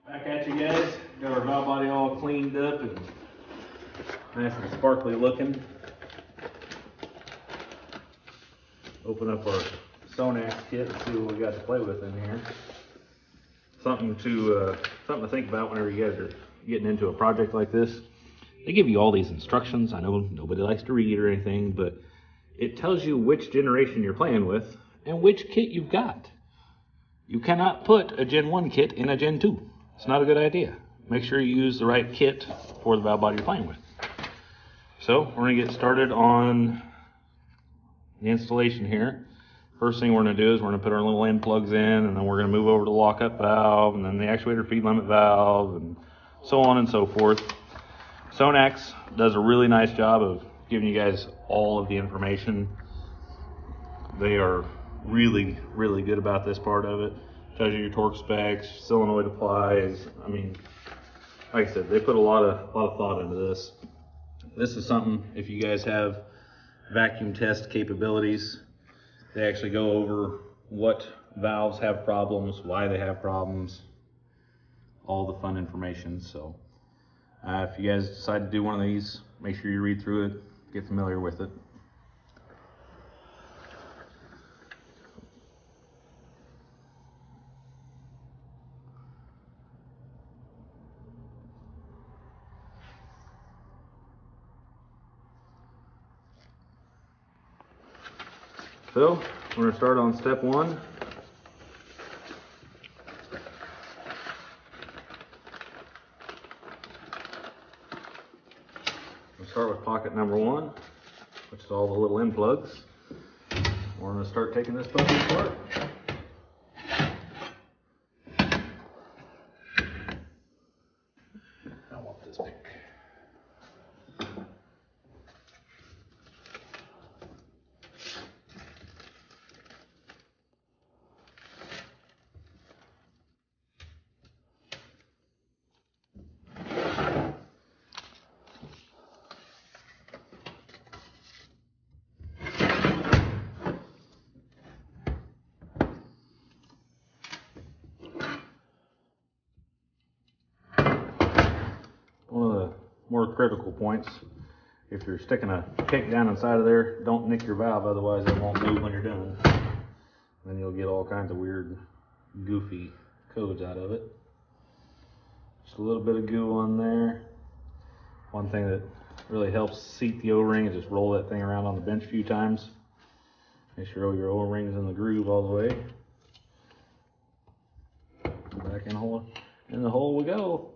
Back at you guys. Got our valve body all cleaned up and nice and sparkly looking. Open up our Sonnax kit and see what we got to play with in here. Something to think about whenever you guys are getting into a project like this. They give you all these instructions. I know nobody likes to read or anything, but it tells you which generation you're playing with and which kit you've got. You cannot put a Gen 1 kit in a Gen 2. It's not a good idea. Make sure you use the right kit for the valve body you're playing with. So we're going to get started on the installation here. First thing we're going to do is we're going to put our little end plugs in, and then we're going to move over to the lockup valve, and then the actuator feed limit valve, and so on and so forth. Sonnax does a really nice job of giving you guys all of the information. They are really, really good about this part of it. Tells you your torque specs, solenoid applies. I mean, like I said, they put a lot of thought into this. This is something, if you guys have vacuum test capabilities, they actually go over what valves have problems, why they have problems, all the fun information. So if you guys decide to do one of these, make sure you read through it, get familiar with it. So we're going to start on step one. We'll start with pocket number one, which is all the little end plugs. We're going to start taking this puppy apart. I want this pick. One of the more critical points, if you're sticking a pick down inside of there, don't nick your valve, otherwise it won't move when you're done. Then you'll get all kinds of weird, goofy codes out of it. Just a little bit of goo on there. One thing that really helps seat the O-ring is just roll that thing around on the bench a few times. Make sure all your O-ring's in the groove all the way. Back in the hole we go.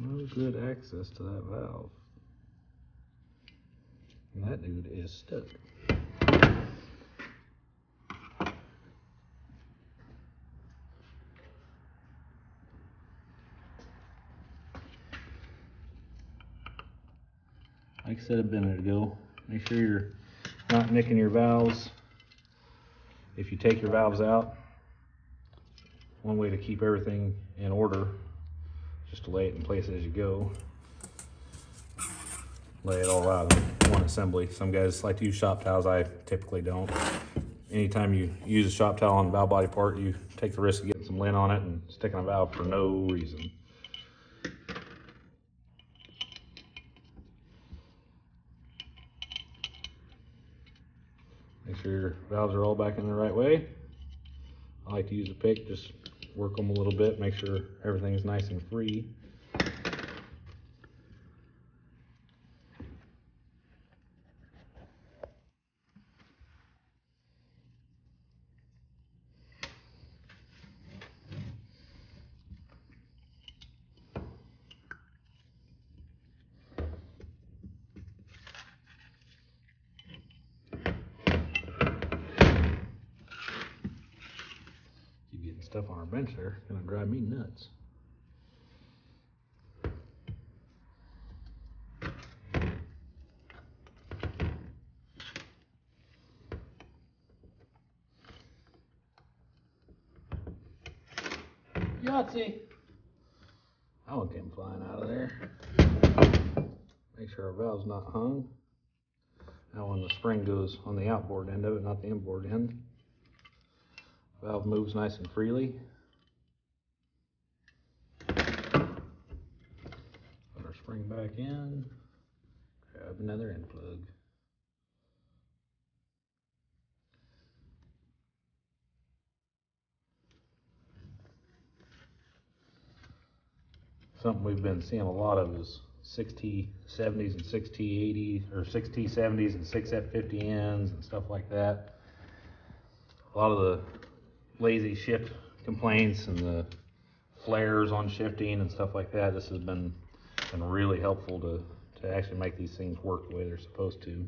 No good access to that valve. And that dude is stuck. Like I said a minute ago, make sure you're not nicking your valves. If you take your valves out, one way to keep everything in order, just to lay it in place as you go. Lay it all out in one assembly. Some guys like to use shop towels, I typically don't. Anytime you use a shop towel on a valve body part, you take the risk of getting some lint on it and sticking a valve for no reason. Make sure your valves are all back in the right way. I like to use a pick, just work them a little bit, make sure everything's nice and free. Keep getting stuff on our bench there, it's gonna drive me nuts. Yahtzee! That one came flying out of there. Make sure our valve's not hung. Now when the spring goes on the outboard end of it, not the inboard end, valve moves nice and freely. Put our spring back in, grab another end plug. Something we've been seeing a lot of is 6T70s and 6T80s, or 6T70s and 6F50Ns and stuff like that. A lot of the lazy shift complaints and the flares on shifting and stuff like that. This has been really helpful to actually make these things work the way they're supposed to.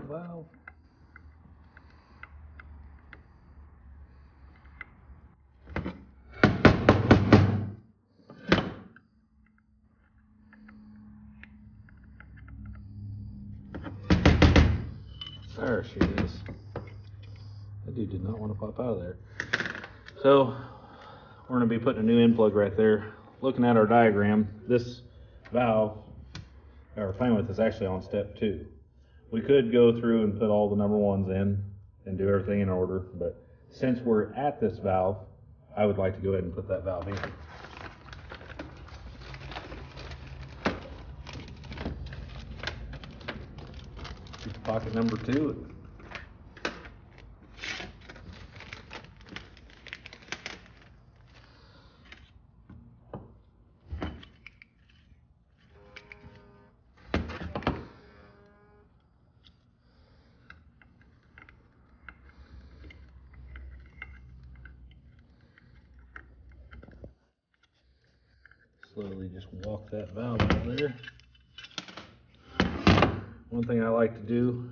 Valve. There she is. That dude did not want to pop out of there. So we're going to be putting a new end plug right there. Looking at our diagram, this valve that we're playing with is actually on step 2. We could go through and put all the number 1s in and do everything in order, but since we're at this valve, I would like to go ahead and put that valve in. Pocket number 2. Slowly just walk that valve out of there. One thing I like to do,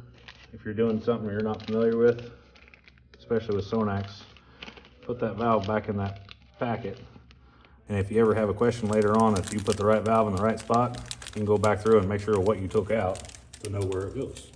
if you're doing something you're not familiar with, especially with Sonnax, put that valve back in that packet. And if you ever have a question later on, if you put the right valve in the right spot, you can go back through and make sure what you took out to know where it goes.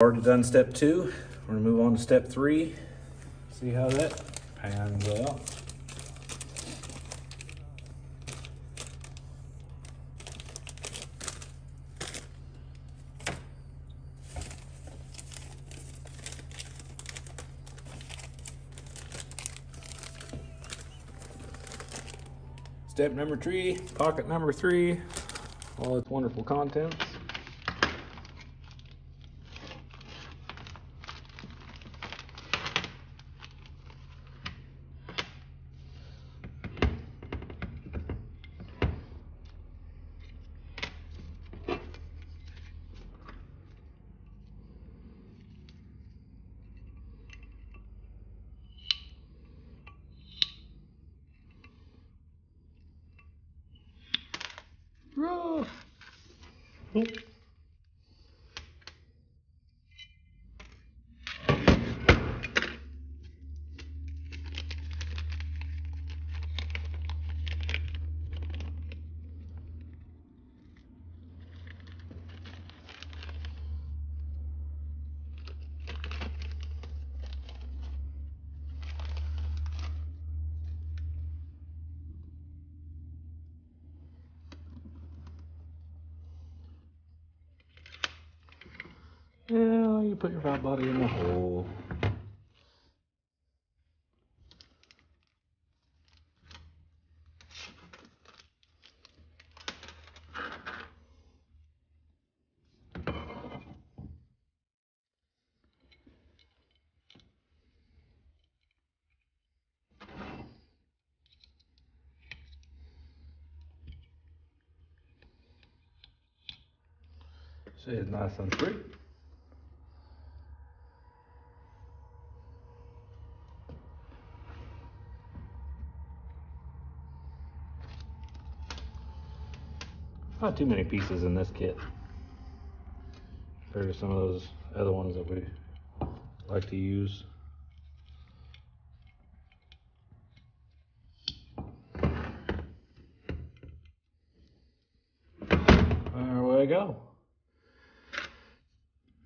already done step 2. We're gonna move on to step 3. See how that pans out. Step number 3, pocket number 3, all its wonderful contents. Yeah, you put your valve body in the hole. See, it's nice and free. Not too many pieces in this kit compared to some of those other ones that we like to use. There we go.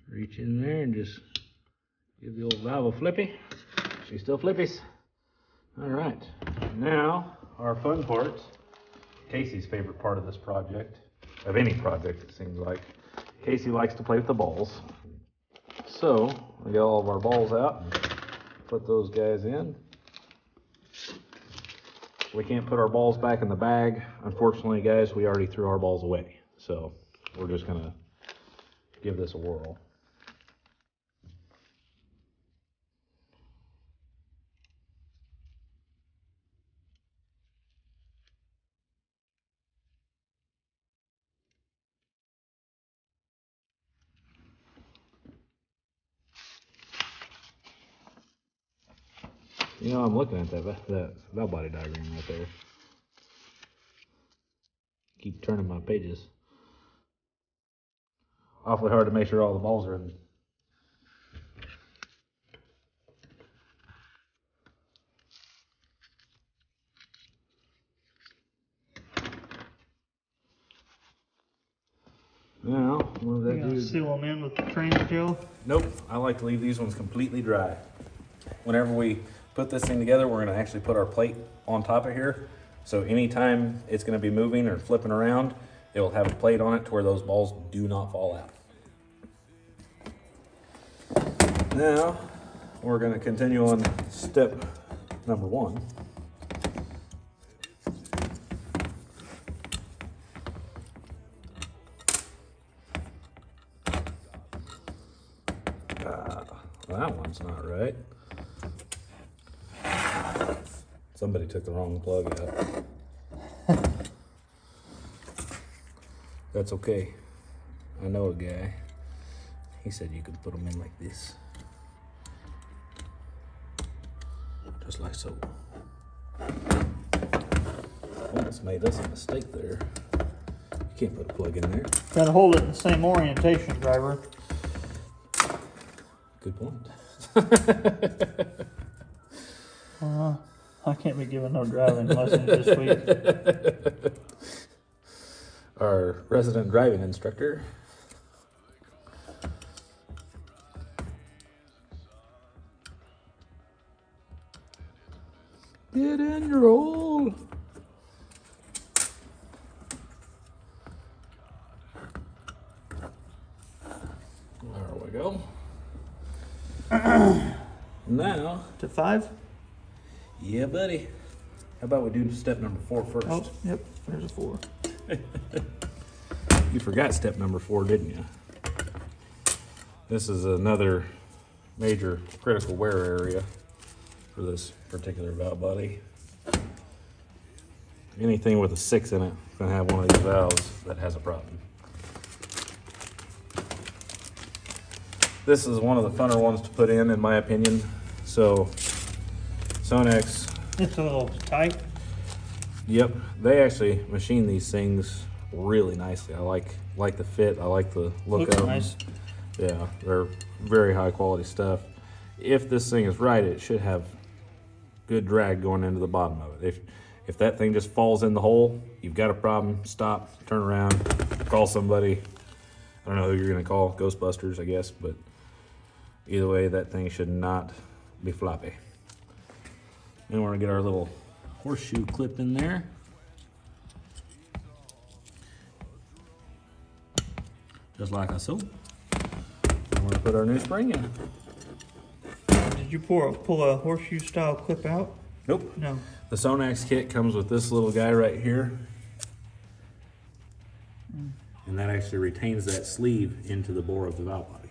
Reach in there and just give the old valve a flippy. She still flippies. All right, now our fun part, Casey's favorite part of this project, of any project it seems like. Casey likes to play with the balls. So we get all of our balls out and put those guys in. We can't put our balls back in the bag. Unfortunately, guys, we already threw our balls away. So we're just gonna give this a whirl. You know, I'm looking at that valve body diagram right there. Keep turning my pages. Awfully hard to make sure all the balls are in. Now, what does that do? Seal them in with the trainer gel? Nope, I like to leave these ones completely dry. Whenever we put this thing together, we're gonna actually put our plate on top of here. So anytime it's gonna be moving or flipping around, it will have a plate on it to where those balls do not fall out. Now, we're gonna continue on step number 1. That one's not right. Somebody took the wrong plug out. That's okay. I know a guy. He said you could put them in like this. Just like so. Almost made us a mistake there. You can't put a plug in there. Gotta hold it in the same orientation, driver. Good point. I can't be giving no driving lessons this week. Our resident driving instructor. go. Now, To 5? yeah, buddy. How about we do step number 4 first? Oh, yep, there's a 4. You forgot step number 4, didn't you? This is another major critical wear area for this particular valve body. Anything with a 6 in it is going to have one of these valves that has a problem. This is one of the funner ones to put in my opinion. So, Sonnax, It's a little tight. yep, they actually machine these things really nicely. I like the fit. I like the look Looks of them. nice. Yeah, they're very high quality stuff. If this thing is right, it should have good drag going into the bottom of it. If that thing just falls in the hole, you've got a problem. Stop, turn around, call somebody. I don't know who you're gonna call, Ghostbusters, I guess, but either way, that thing should not be floppy. Then we're gonna get our little horseshoe clip in there. Just like so. And we're gonna put our new spring in. Did you pull a horseshoe style clip out? Nope. No. The Sonnax kit comes with this little guy right here. And that actually retains that sleeve into the bore of the valve body.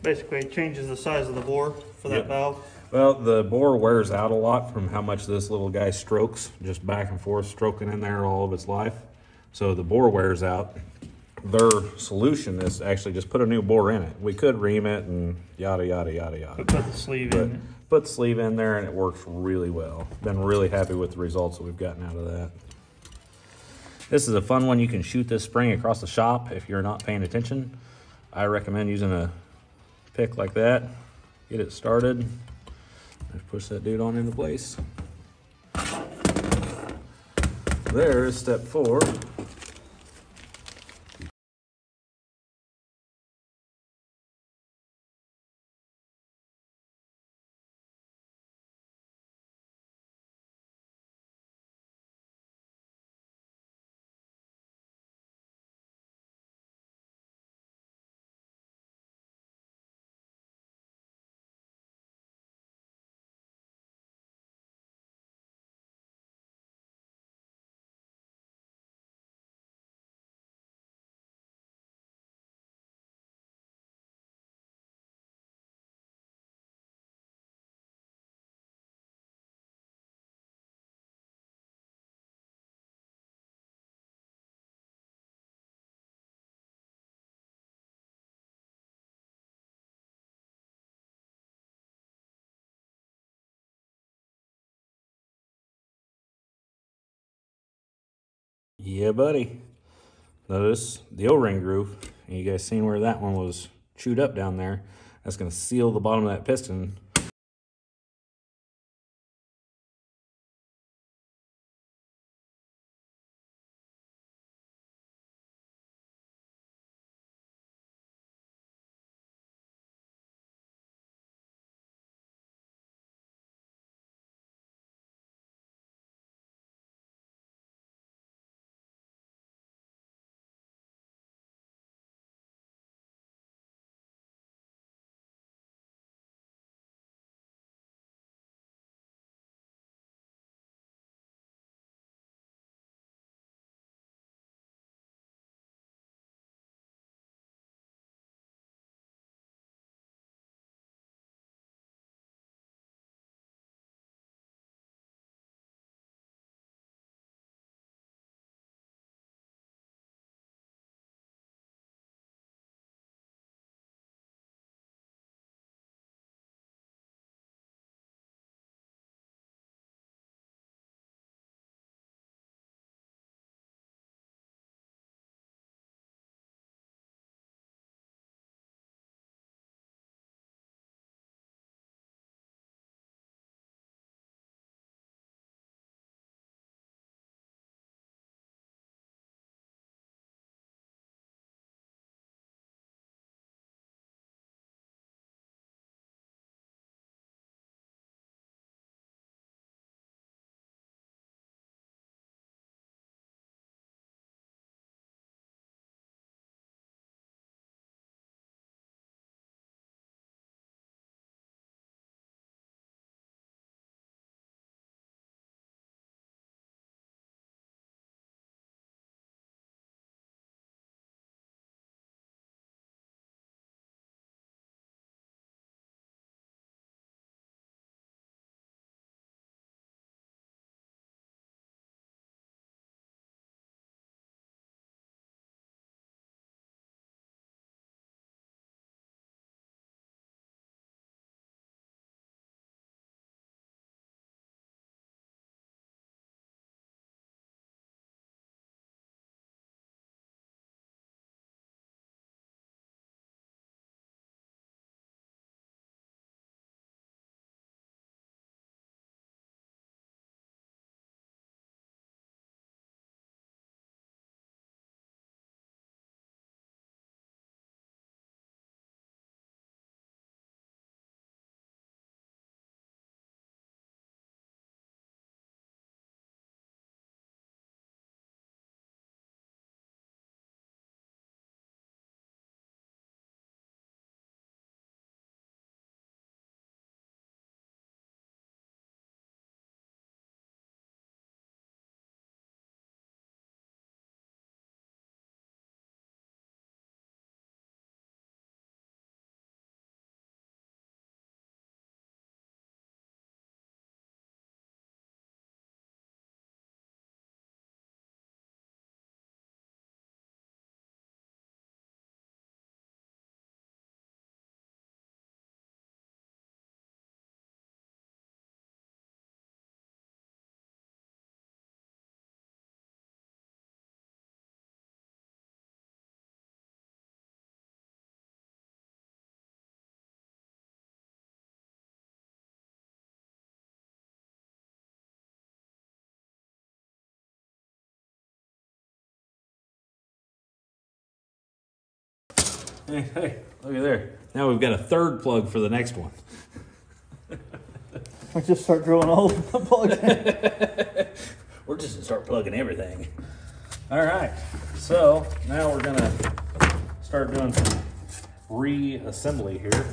Basically, it changes the size of the bore for that Yep. valve. Well, the bore wears out a lot from how much this little guy strokes, just back and forth, stroking in there all of its life. So the bore wears out. Their solution is actually just put a new bore in it. We could ream it and yada, yada, yada, yada. But put the sleeve But in it. put the sleeve in there and it works really well. Been really happy with the results that we've gotten out of that. This is a fun one. You can shoot this spring across the shop if you're not paying attention. I recommend using a pick like that. Get it started. Just push that dude on into place. There's step 4. Yeah, buddy. Notice the O-ring groove. And you guys seen where that one was chewed up down there. That's going to seal the bottom of that piston Hey, look at there. Now we've got a third plug for the next one. We just start drilling holes in the plug in. We're just gonna start plugging everything. All right, so now we're gonna start doing some reassembly here.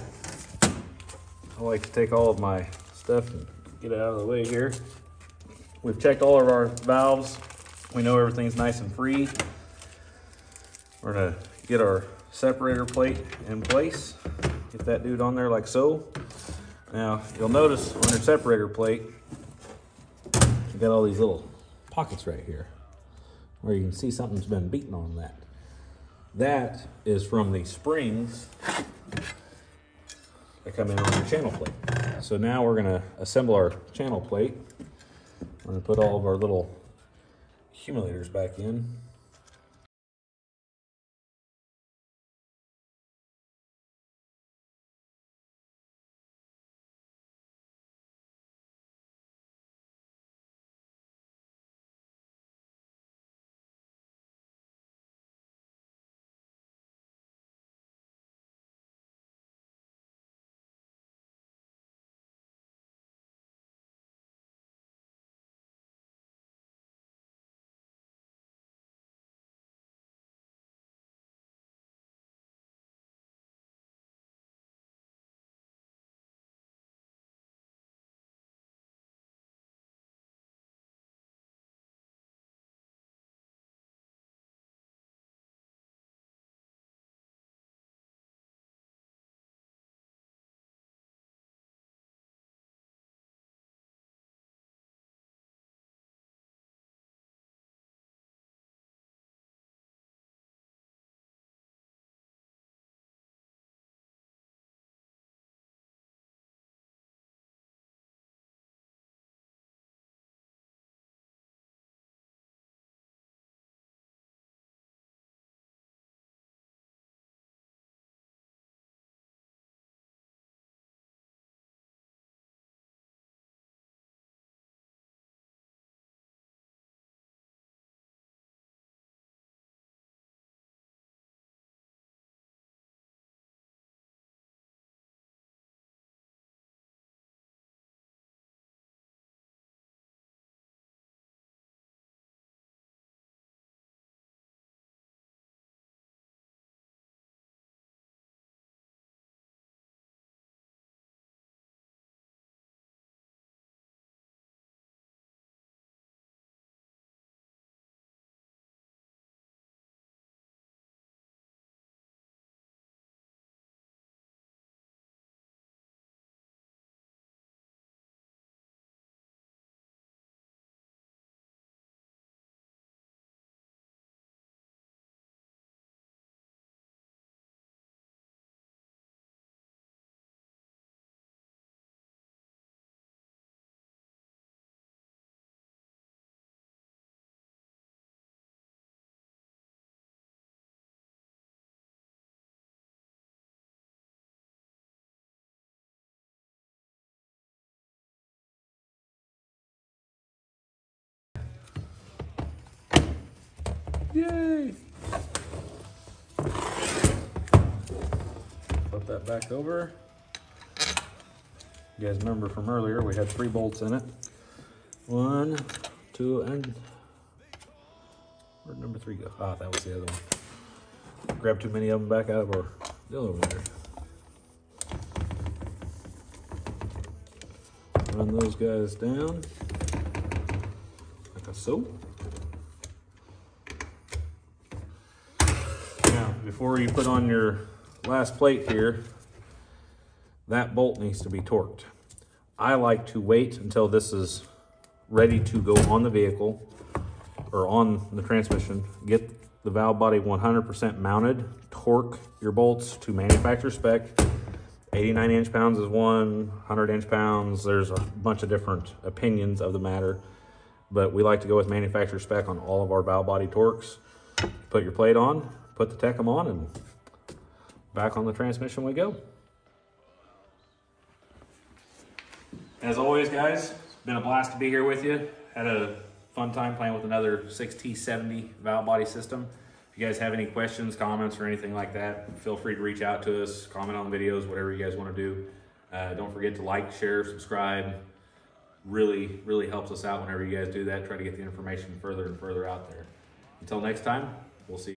I like to take all of my stuff and get it out of the way here. We've checked all of our valves. We know everything's nice and free. We're gonna get our separator plate in place. Get that dude on there like so. Now, you'll notice on your separator plate, you got all these little pockets right here where you can see something's been beaten on that. That is from the springs that come in on your channel plate. So now we're gonna assemble our channel plate. We're gonna put all of our little accumulators back in. Yay! Flip that back over. You guys remember from earlier, we had 3 bolts in it. 1, 2, and where'd number 3 go? Ah, that was the other one. Grabbed too many of them back out of our deal over there. Run those guys down like so. Now, before you put on your last plate here, that bolt needs to be torqued. I like to wait until this is ready to go on the vehicle or on the transmission. Get the valve body 100% mounted, torque your bolts to manufacturer spec. 89 inch-pounds is one, 100 inch-pounds. There's a bunch of different opinions of the matter, but we like to go with manufacturer spec on all of our valve body torques. Put your plate on, put the Tecum on, and back on the transmission we go. As always, guys, it's been a blast to be here with you. Had a fun time playing with another 6T70 valve body system. If you guys have any questions, comments, or anything like that, feel free to reach out to us, comment on the videos, whatever you guys want to do. Don't forget to like, share, subscribe. Really, really helps us out whenever you guys do that. Try to get the information further and further out there. Until next time, we'll see you.